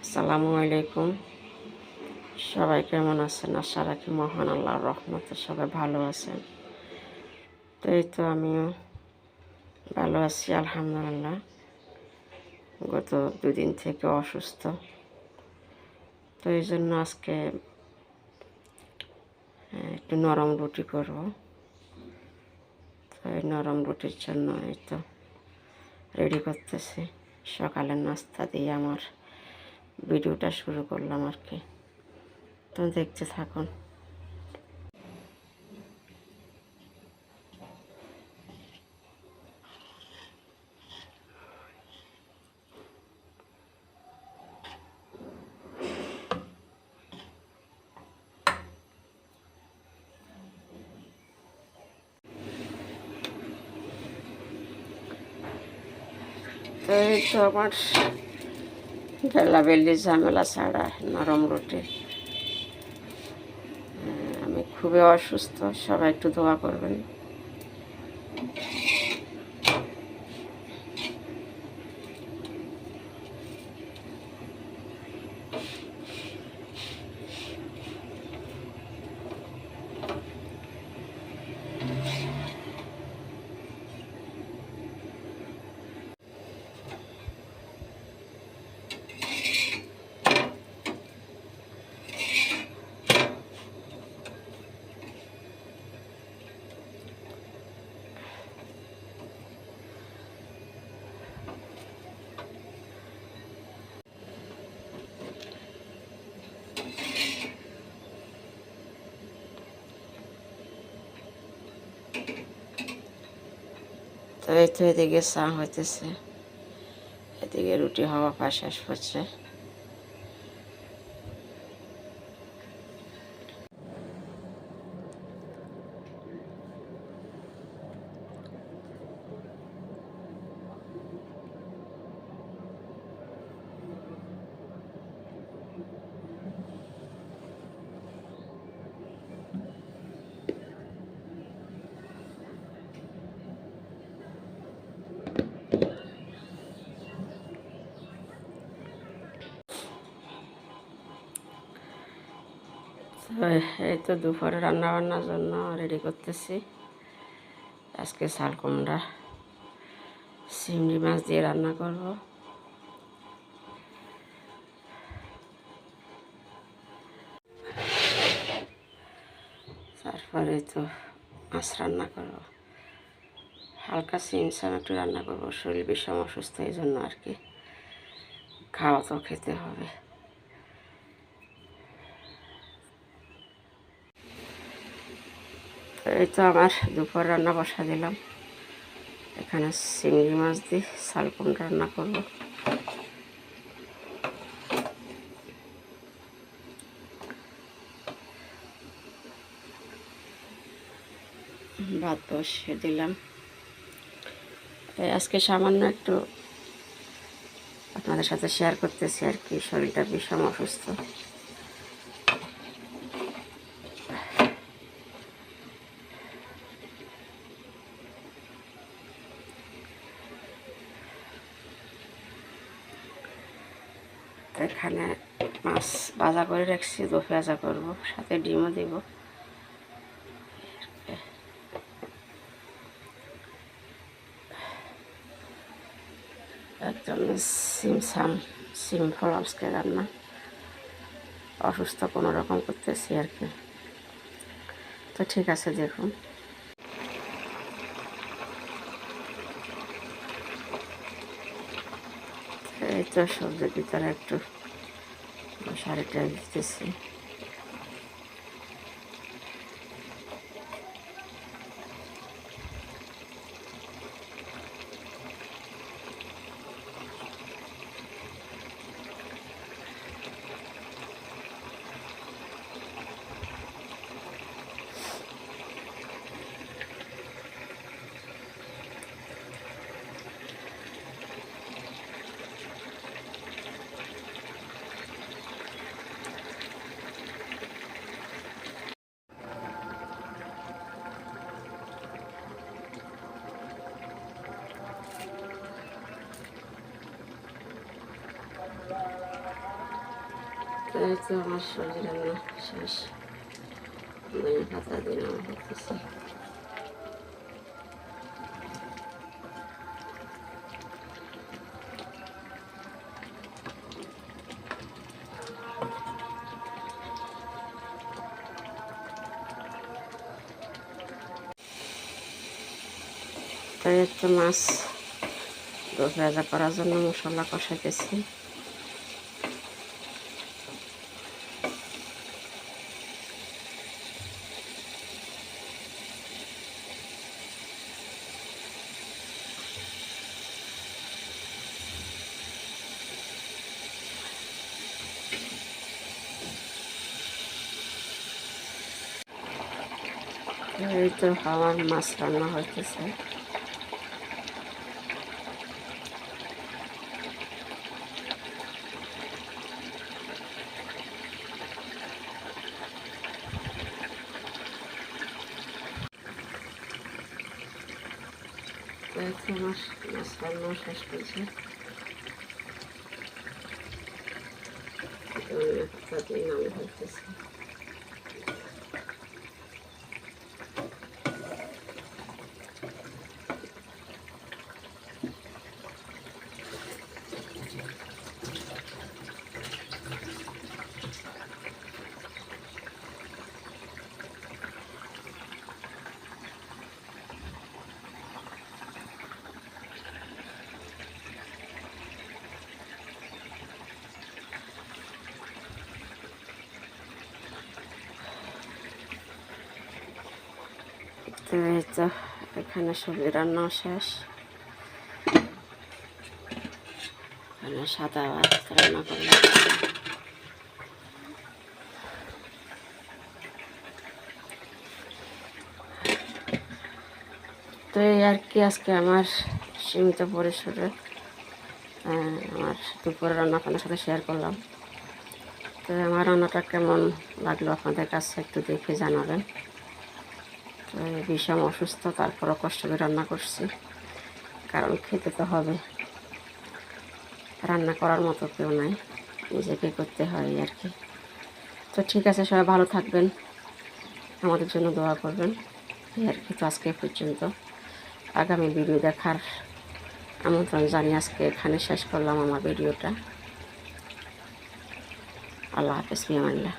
আসসালামু আলাইকুম। সবাই কেমন আছেন? আশা রাখি মহান আল্লাহর রহমতে সবাই ভালো আছেন। তো এই তো আমিও ভালো আছি আলহামদুলিল্লাহ। গত দুদিন থেকে অসুস্থ, তো এই জন্য আজকে একটু নরম রুটি করব। তো এই নরম রুটির জন্য এই তো রেডি করতেছি। সকালের নাস্তা দিয়ে আমার ভিডিওটা শুরু করলাম আর কি। তো দেখতে থাকুন। তো এই তো আমার বেলাবেলি ঝামেলা ছাড়া নরম রুটি। আমি খুবই অসুস্থ, সবাই একটু দোয়া করবেন। তো এই তো এদিকে চা হইতেছে, এদিকে রুটি হওয়া প্রায় শেষ হচ্ছে। তো এই তো দুপুরে রান্না বান্নার জন্য রেডি করতেছি। আজকে শাল কুমড়া চিংড়ি মাছ দিয়ে রান্না করব। তারপরে তো মাছ রান্না করব, হালকা সিমসাম একটু রান্না করব। শরীর ভীষণ অসুস্থ, এই জন্য আর কি। খাওয়া তো খেতে হবে। এই তো আমার দুপুর রান্না বসা দিলাম। এখানে চিংড়ি মাছ দিয়ে শাল কুমড়া রান্না করব। ভাত বসিয়ে দিলাম। আজকে সামান্য একটু আপনাদের সাথে শেয়ার করতেছি আর কি। শরীরটা ভীষণ অসুস্থ। এখানে মাছ ভাজা করে রাখছি, দো ভাজা করব, সাথে ডিমও দিব। একদম সিম্পল আজকে রান্না। অসুস্থ কোনো রকম করতেছি আর কি। তো ঠিক আছে, দেখুন। এই তো সবজির ভিতরে একটু মশারিটা দিতেছি। এই তো আমার সবজি রান্না শেষ, ধনে পাতা দিয়ে রান্না করতেছি। তাই একটু মাছ ভাজা করার জন্য মশলা কষাইতেছি। এই তো আমার মাছ রান্না হইতেছে। এই তো আমার মাছ রান্না শেষ করছে, ধনে পাতা দিয়ে নামে হইতেছে। তো এই তো এখানে সবজি রান্না শেষ, এখানে সাদা ভাত রান্না করলাম। তো এই আর কি, আজকে আমার সীমিত পরিসরে আমার দুপুরের রান্না আপনাদের সাথে শেয়ার করলাম। তো আমার রান্নাটা কেমন লাগলো আপনাদের কাছে একটু দেখে জানাবেন। তো ভীষণ অসুস্থ, তারপরও কষ্ট করে রান্না করছি, কারণ খেতে তো হবে, রান্না করার মতো কেউ নাই, নিজেকে করতে হয় আর কি। তো ঠিক আছে, সবাই ভালো থাকবেন, আমাদের জন্য দোয়া করবেন এই আর কি। তো আজকে পর্যন্ত, আগামী ভিডিও দেখার আমন্ত্রণ জানিয়ে আজকে এখানে শেষ করলাম আমার ভিডিওটা। আল্লাহ হাফেজ, ফি আমানিল্লাহ।